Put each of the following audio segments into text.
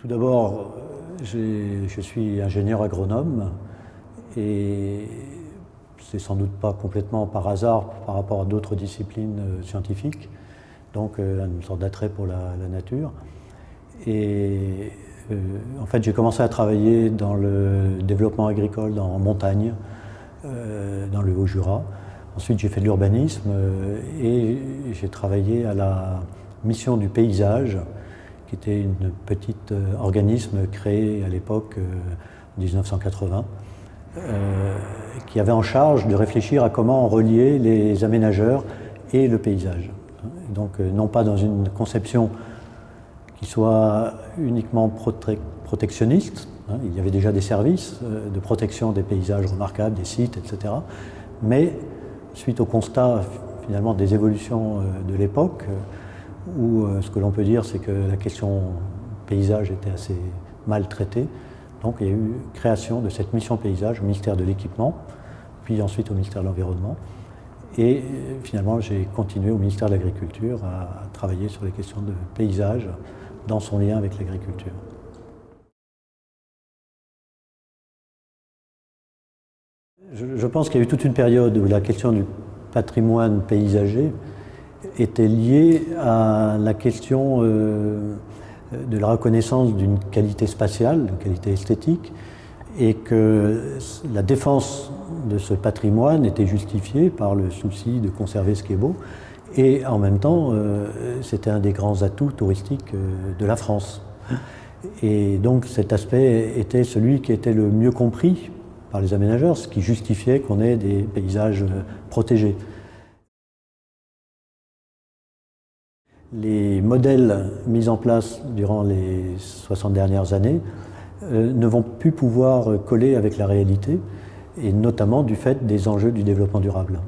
Tout d'abord, je suis ingénieur agronome et c'est sans doute pas complètement par hasard par rapport à d'autres disciplines scientifiques, donc une sorte d'attrait pour la nature. Et en fait, j'ai commencé à travailler dans le développement agricole en montagne, dans le Haut-Jura. Ensuite, j'ai fait de l'urbanisme et j'ai travaillé à la mission du paysage, qui était une petite organisme créé à l'époque, en 1980, qui avait en charge de réfléchir à comment relier les aménageurs et le paysage. Donc, non pas dans une conception qui soit uniquement protectionniste, il y avait déjà des services de protection des paysages remarquables, des sites, etc. Mais suite au constat finalement des évolutions de l'époque, où ce que l'on peut dire, c'est que la question paysage était assez mal traitée. Donc il y a eu création de cette mission paysage au ministère de l'Équipement, puis ensuite au ministère de l'Environnement. Et finalement, j'ai continué au ministère de l'Agriculture à travailler sur les questions de paysage dans son lien avec l'agriculture. Je pense qu'il y a eu toute une période où la question du patrimoine paysager était liée à la question de la reconnaissance d'une qualité spatiale, d'une qualité esthétique, et que la défense de ce patrimoine était justifiée par le souci de conserver ce qui est beau, et en même temps, c'était un des grands atouts touristiques de la France. Et donc cet aspect était celui qui était le mieux compris par les aménageurs, ce qui justifiait qu'on ait des paysages protégés. Les modèles mis en place durant les 60 dernières années ne vont plus pouvoir coller avec la réalité, et notamment du fait des enjeux du développement durable.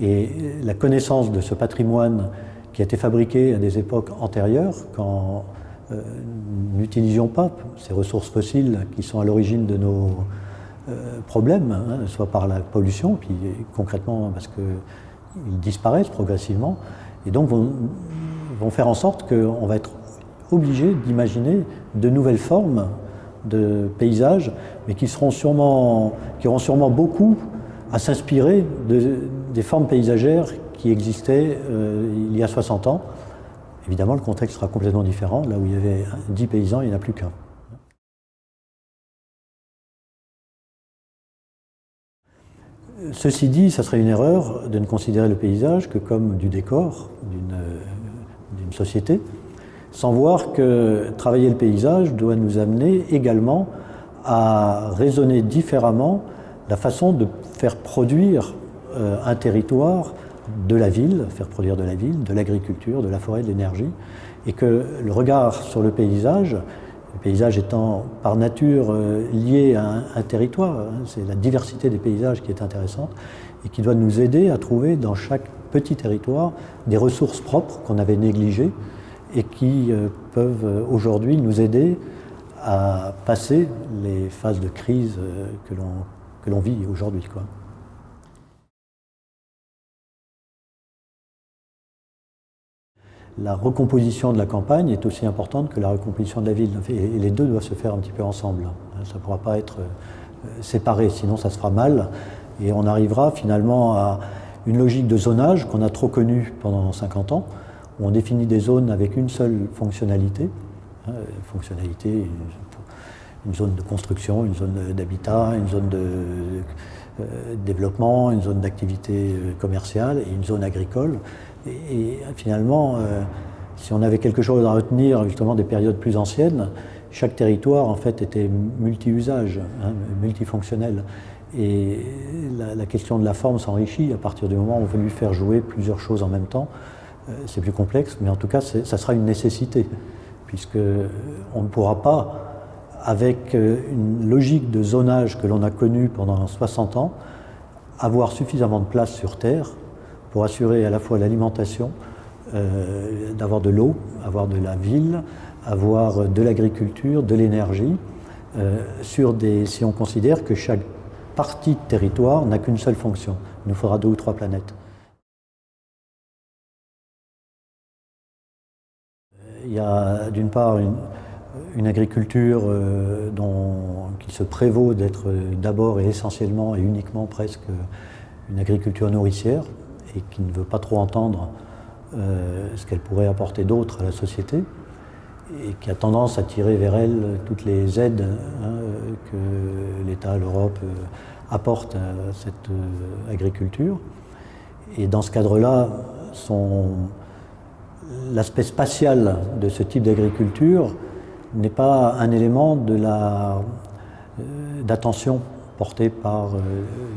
Et la connaissance de ce patrimoine qui a été fabriqué à des époques antérieures, quand nous n'utilisions pas ces ressources fossiles qui sont à l'origine de nos problèmes, soit par la pollution, puis concrètement parce qu'ils disparaissent progressivement, et donc vont faire en sorte qu'on va être obligé d'imaginer de nouvelles formes de paysages, mais qui auront sûrement beaucoup à s'inspirer des formes paysagères qui existaient il y a 60 ans. Évidemment, le contexte sera complètement différent. Là où il y avait 10 paysans, il n'y en a plus qu'un. Ceci dit, ça serait une erreur de ne considérer le paysage que comme du décor d'une société, sans voir que travailler le paysage doit nous amener également à raisonner différemment la façon de faire produire un territoire de la ville, faire produire de la ville, de l'agriculture, de la forêt, de l'énergie, et que le regard sur le paysage étant par nature lié à un territoire, c'est la diversité des paysages qui est intéressante et qui doit nous aider à trouver dans chaque petit territoire des ressources propres qu'on avait négligées et qui peuvent aujourd'hui nous aider à passer les phases de crise que l'on vit aujourd'hui, quoi. La recomposition de la campagne est aussi importante que la recomposition de la ville. Et les deux doivent se faire un petit peu ensemble. Ça ne pourra pas être séparé, sinon ça se fera mal. Et on arrivera finalement à une logique de zonage qu'on a trop connue pendant 50 ans, où on définit des zones avec une seule fonctionnalité. Une zone de construction, une zone d'habitat, une zone de développement, une zone d'activité commerciale et une zone agricole. Et finalement, si on avait quelque chose à retenir justement des périodes plus anciennes, chaque territoire en fait était multi-usage, multifonctionnel. Et la question de la forme s'enrichit à partir du moment où on veut lui faire jouer plusieurs choses en même temps. C'est plus complexe, mais en tout cas, ça sera une nécessité, puisqu'on ne pourra pas, avec une logique de zonage que l'on a connue pendant 60 ans, avoir suffisamment de place sur Terre pour assurer à la fois l'alimentation, d'avoir de l'eau, avoir de la ville, avoir de l'agriculture, de l'énergie, si on considère que chaque partie de territoire n'a qu'une seule fonction. Il nous faudra 2 ou 3 planètes. Il y a d'une part une agriculture qui se prévaut d'être d'abord et essentiellement et uniquement presque une agriculture nourricière et qui ne veut pas trop entendre ce qu'elle pourrait apporter d'autre à la société et qui a tendance à tirer vers elle toutes les aides que l'État, l'Europe apportent à cette agriculture. Et dans ce cadre-là, l'aspect spatial de ce type d'agriculture n'est pas un élément d'attention porté par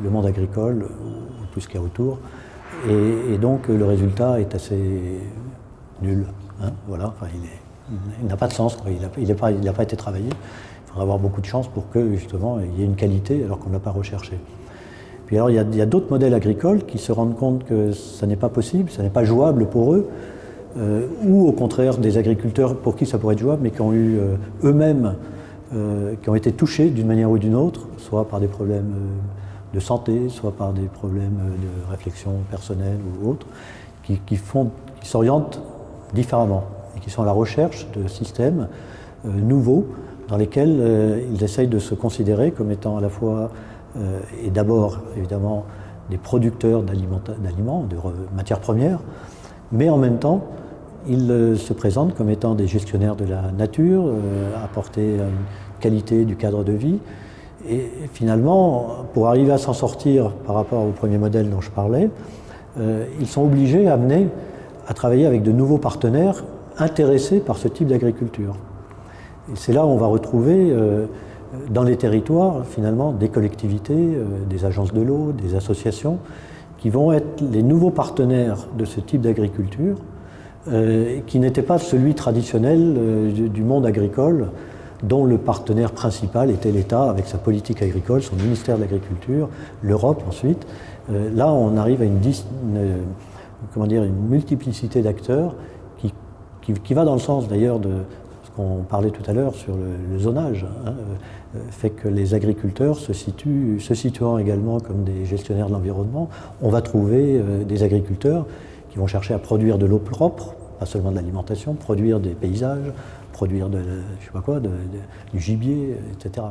le monde agricole ou tout ce qu'il y a autour. Et donc le résultat est assez nul. Voilà, enfin, il n'a pas de sens, quoi. Il n'a pas été travaillé. Il faudra avoir beaucoup de chance pour que justement il y ait une qualité alors qu'on ne l'a pas recherché. Puis alors il y a d'autres modèles agricoles qui se rendent compte que ça n'est pas possible, ça n'est pas jouable pour eux, ou au contraire des agriculteurs pour qui ça pourrait être jouable, mais qui ont eu eux-mêmes, qui ont été touchés d'une manière ou d'une autre, soit par des problèmes de santé, soit par des problèmes de réflexion personnelle ou autres, qui s'orientent différemment et qui sont à la recherche de systèmes nouveaux dans lesquels ils essayent de se considérer comme étant à la fois et d'abord évidemment des producteurs d'aliments, de matières premières, mais en même temps ils se présentent comme étant des gestionnaires de la nature, apporter une qualité du cadre de vie. Et finalement, pour arriver à s'en sortir par rapport au premier modèle dont je parlais, ils sont obligés à travailler avec de nouveaux partenaires intéressés par ce type d'agriculture. Et c'est là où on va retrouver dans les territoires, finalement, des collectivités, des agences de l'eau, des associations, qui vont être les nouveaux partenaires de ce type d'agriculture, qui n'était pas celui traditionnel du monde agricole, dont le partenaire principal était l'État avec sa politique agricole, son ministère de l'Agriculture, l'Europe ensuite. Là, on arrive à une multiplicité d'acteurs qui va dans le sens d'ailleurs de ce qu'on parlait tout à l'heure sur le zonage, fait que les agriculteurs se situant également comme des gestionnaires de l'environnement, on va trouver des agriculteurs qui vont chercher à produire de l'eau propre, pas seulement de l'alimentation, produire des paysages, produire du gibier, etc.